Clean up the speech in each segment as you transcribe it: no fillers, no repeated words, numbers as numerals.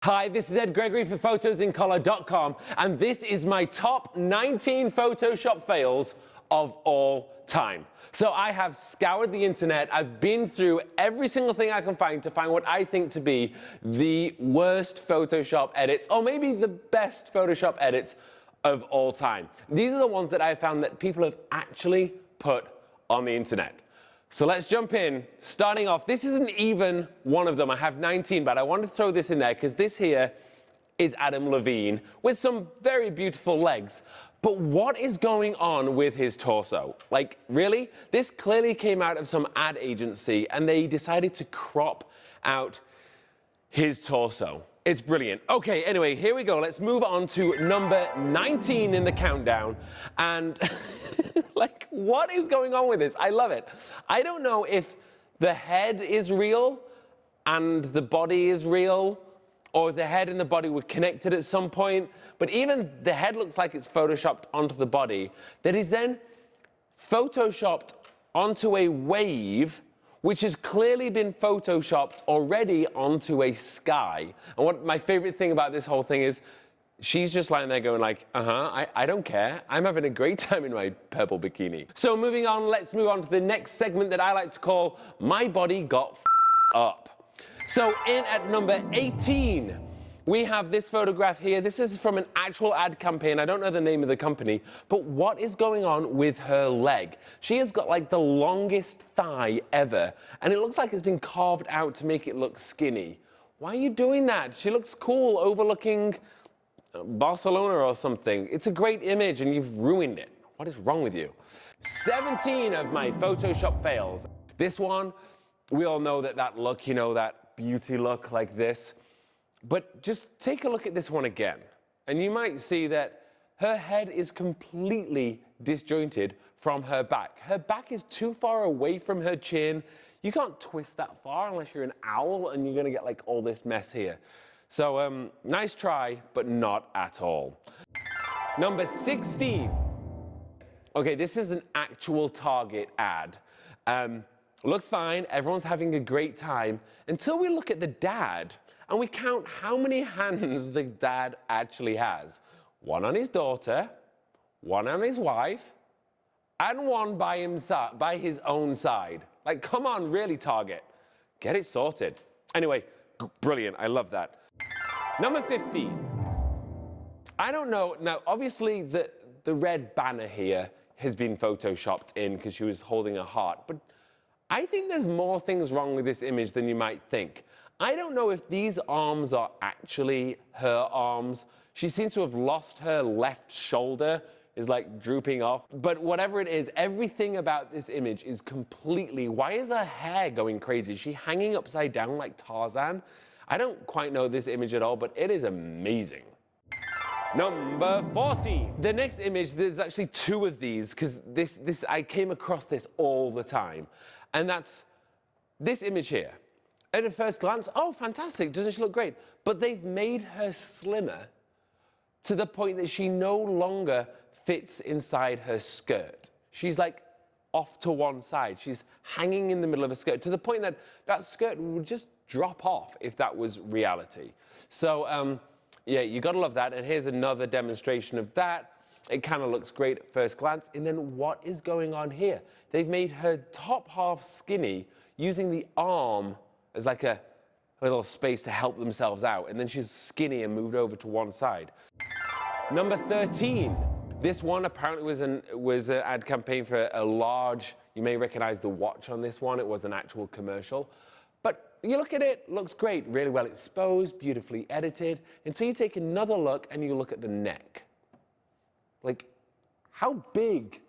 Hi, this is Gregory for photosincolor.com, and this is my top 19 Photoshop fails of all time. So I have scoured the internet, I've been through every single thing I can find to find what I think to be the worst Photoshop edits, or maybe the best Photoshop edits of all time. These are the ones that I found that people have actually put on the internet. So let's jump in. Starting off, this isn't even one of them. I have 19, but I want to throw this in there because this here is Adam Levine with some very beautiful legs. But what is going on with his torso? Like, really? This clearly came out of some ad agency and they decided to crop out his torso. It's brilliant. Okay, anyway, here we go. Let's move on to number 19 in the countdown. And like, what is going on with this? I love it. I don't know if the head is real and the body is real, or the head and the body were connected at some point, but even the head looks like it's photoshopped onto the body that is then photoshopped onto a wave which has clearly been photoshopped already onto a sky. And what my favorite thing about this whole thing is she's just lying there going like, I don't care. I'm having a great time in my purple bikini. So moving on, let's move on to the next segment that I like to call My Body Got Up. So in at number 18, we have this photograph here. This is from an actual ad campaign. I don't know the name of the company, but what is going on with her leg? She has got like the longest thigh ever, and it looks like it's been carved out to make it look skinny. Why are you doing that? She looks cool overlooking Barcelona or something. It's a great image and you've ruined it. What is wrong with you? 17 of my Photoshop fails. This one, we all know that look, you know, that beauty look like this. But just take a look at this one again, and you might see that her head is completely disjointed from her back. Her back is too far away from her chin. You can't twist that far unless you're an owl, and you're gonna get like all this mess here. So nice try, but not at all. Number 16. Okay, this is an actual Target ad. Looks fine, everyone's having a great time, until we look at the dad and we count how many hands the dad actually has. One on his daughter, one on his wife, and one by his own side. Like, come on, really, Target. Get it sorted. Anyway, brilliant, I love that. Number 15. I don't know, now obviously the red banner here has been photoshopped in because she was holding a heart, but I think there's more things wrong with this image than you might think. I don't know if these arms are actually her arms. She seems to have lost her left shoulder, is like drooping off. But whatever it is, everything about this image is completely, why is her hair going crazy? Is she hanging upside down like Tarzan? I don't quite know this image at all, but it is amazing. Number 14. The next image, there's actually two of these, because I came across this all the time. And that's this image here. At a first glance, oh, fantastic, doesn't she look great? But they've made her slimmer to the point that she no longer fits inside her skirt. She's like off to one side. She's hanging in the middle of a skirt to the point that that skirt would just drop off if that was reality. So, yeah, you gotta love that. And here's another demonstration of that. It kind of looks great at first glance. And then what is going on here? They've made her top half skinny using the arm as like a little space to help themselves out. And then she's skinny and moved over to one side. Number 13. This one apparently was an ad campaign for a large, you may recognize the watch on this one. It was an actual commercial. But you look at it, looks great, really well exposed, beautifully edited, until you take another look and you look at the neck. Like, how big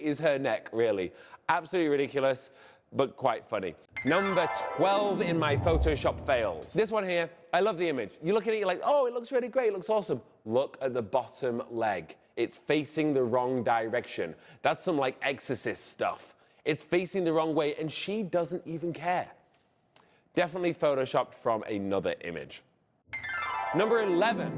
is her neck, really? Absolutely ridiculous, but quite funny. Number 12 in my Photoshop fails. This one here, I love the image. You look at it, you're like, oh, it looks really great, it looks awesome. Look at the bottom leg. It's facing the wrong direction. That's some like Exorcist stuff. It's facing the wrong way, and she doesn't even care. Definitely Photoshopped from another image. Number 11.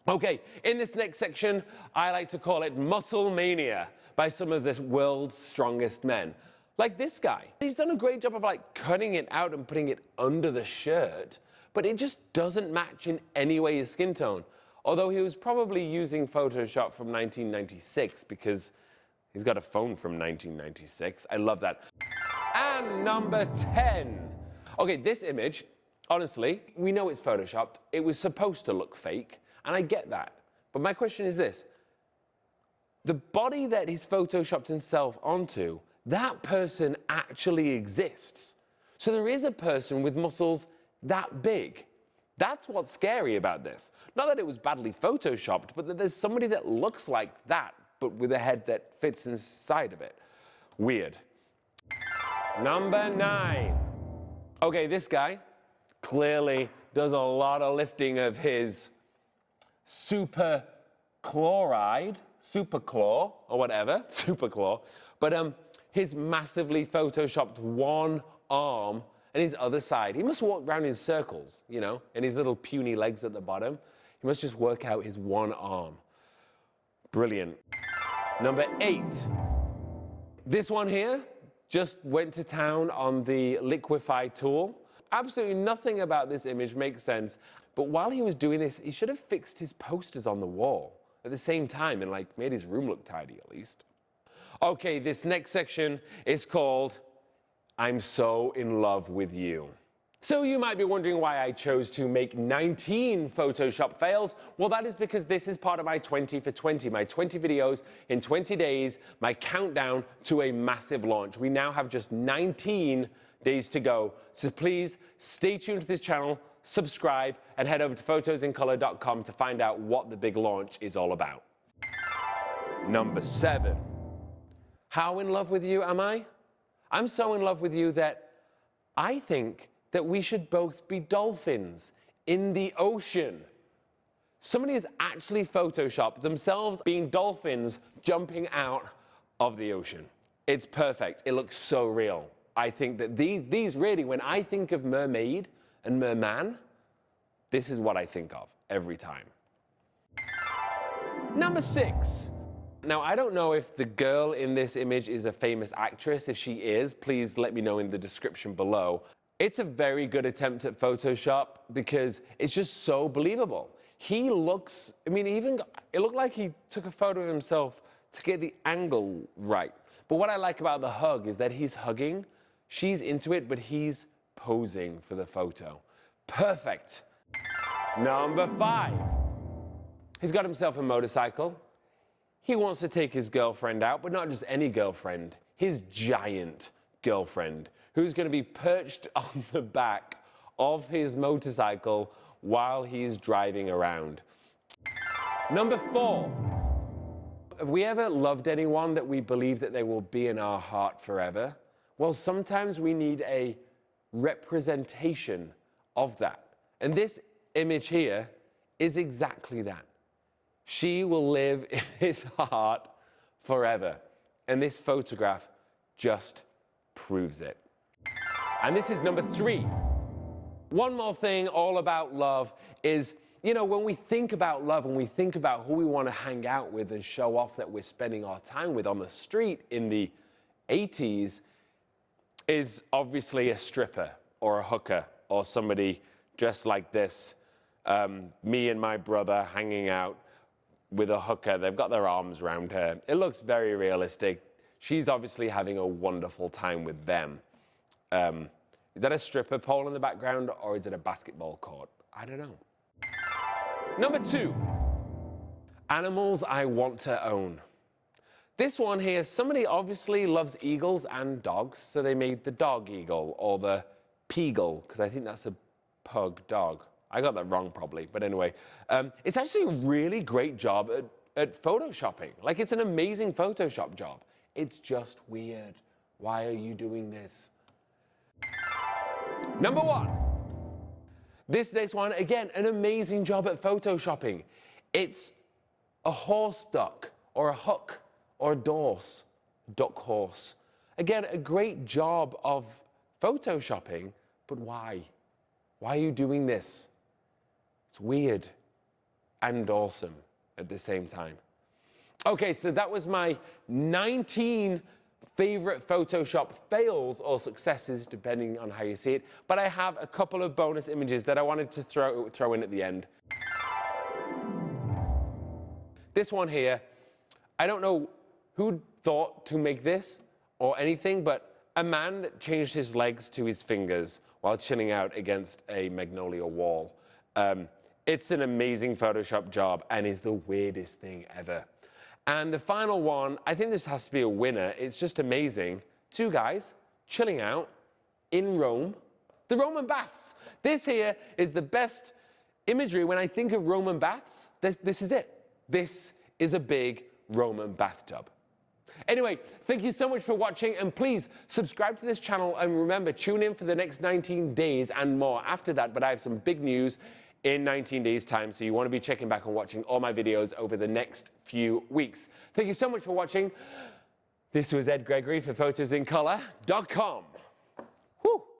Okay, in this next section, I like to call it Muscle Mania by some of the world's strongest men. Like this guy. He's done a great job of like cutting it out and putting it under the shirt, but it just doesn't match in any way his skin tone. Although he was probably using Photoshop from 1996 because he's got a phone from 1996. I love that. And number 10. Okay, this image, honestly, we know it's Photoshopped. It was supposed to look fake, and I get that. But my question is this. The body that he's Photoshopped himself onto, that person actually exists. So there is a person with muscles that big. That's what's scary about this. Not that it was badly Photoshopped, but that there's somebody that looks like that, but with a head that fits inside of it. Weird. Number 9. Okay, this guy clearly does a lot of lifting of his super claw, or whatever, super claw, but his massively Photoshopped one arm and his other side. He must walk around in circles, you know, and his little puny legs at the bottom. He must just work out his one arm. Brilliant. Number 8. This one here just went to town on the liquefy tool. Absolutely nothing about this image makes sense, but while he was doing this, he should have fixed his posters on the wall at the same time and like made his room look tidy at least. Okay, this next section is called I'm So in Love with You. So you might be wondering why I chose to make 19 Photoshop fails. Well, that is because this is part of my 20 for 20, my 20 videos in 20 days, my countdown to a massive launch. We now have just 19 days to go. So please stay tuned to this channel, subscribe, and head over to photosincolor.com to find out what the big launch is all about. Number 7. How in love with you am I? I'm so in love with you that I think that we should both be dolphins in the ocean. Somebody has actually Photoshopped themselves being dolphins jumping out of the ocean. It's perfect. It looks so real. I think that these really, when I think of mermaid and merman, this is what I think of every time. Number 6. Now, I don't know if the girl in this image is a famous actress. If she is, please let me know in the description below. It's a very good attempt at Photoshop because it's just so believable. He looks, I mean, it looked like he took a photo of himself to get the angle right. But what I like about the hug is that he's hugging, she's into it, but he's posing for the photo. Perfect. Number 5. He's got himself a motorcycle. He wants to take his girlfriend out, but not just any girlfriend, his giant girlfriend, who's going to be perched on the back of his motorcycle while he's driving around. Number 4. Have we ever loved anyone that we believe that they will be in our heart forever? Well, sometimes we need a representation of that. And this image here is exactly that. She will live in his heart forever. And this photograph just proves it. And this is number 3. One more thing all about love is, you know, when we think about love and we think about who we want to hang out with and show off that we're spending our time with on the street in the 80s is obviously a stripper or a hooker or somebody dressed like this. Me and my brother hanging out with a hooker. They've got their arms around her. It looks very realistic. She's obviously having a wonderful time with them. Is that a stripper pole in the background or is it a basketball court? I don't know. Number 2, animals I want to own. This one here, somebody obviously loves eagles and dogs, so they made the dog eagle or the peagle, because I think that's a pug dog. I got that wrong probably, but anyway. It's actually a really great job at Photoshopping. Like, it's an amazing Photoshop job. It's just weird. Why are you doing this? Number 1. This next one, again, an amazing job at Photoshopping. It's a horse duck, or a huck, or a dorse, duck horse. Again, a great job of Photoshopping, but why? Why are you doing this? It's weird and awesome at the same time. Okay, so that was my 19 favorite Photoshop fails or successes, depending on how you see it. But I have a couple of bonus images that I wanted to throw in at the end. This one here, I don't know who thought to make this or anything, but a man that changed his legs to his fingers while chilling out against a magnolia wall. It's an amazing Photoshop job and is the weirdest thing ever. And the final one, I think this has to be a winner. It's just amazing. Two guys chilling out in Rome, the Roman baths. This here is the best imagery when I think of Roman baths. This is it. This is a big Roman bathtub. Anyway, thank you so much for watching, and please subscribe to this channel, and remember, tune in for the next 19 days and more after that. But I have some big news in 19 days' time, so you want to be checking back and watching all my videos over the next few weeks. Thank you so much for watching. This was Ed Gregory for photosincolor.com.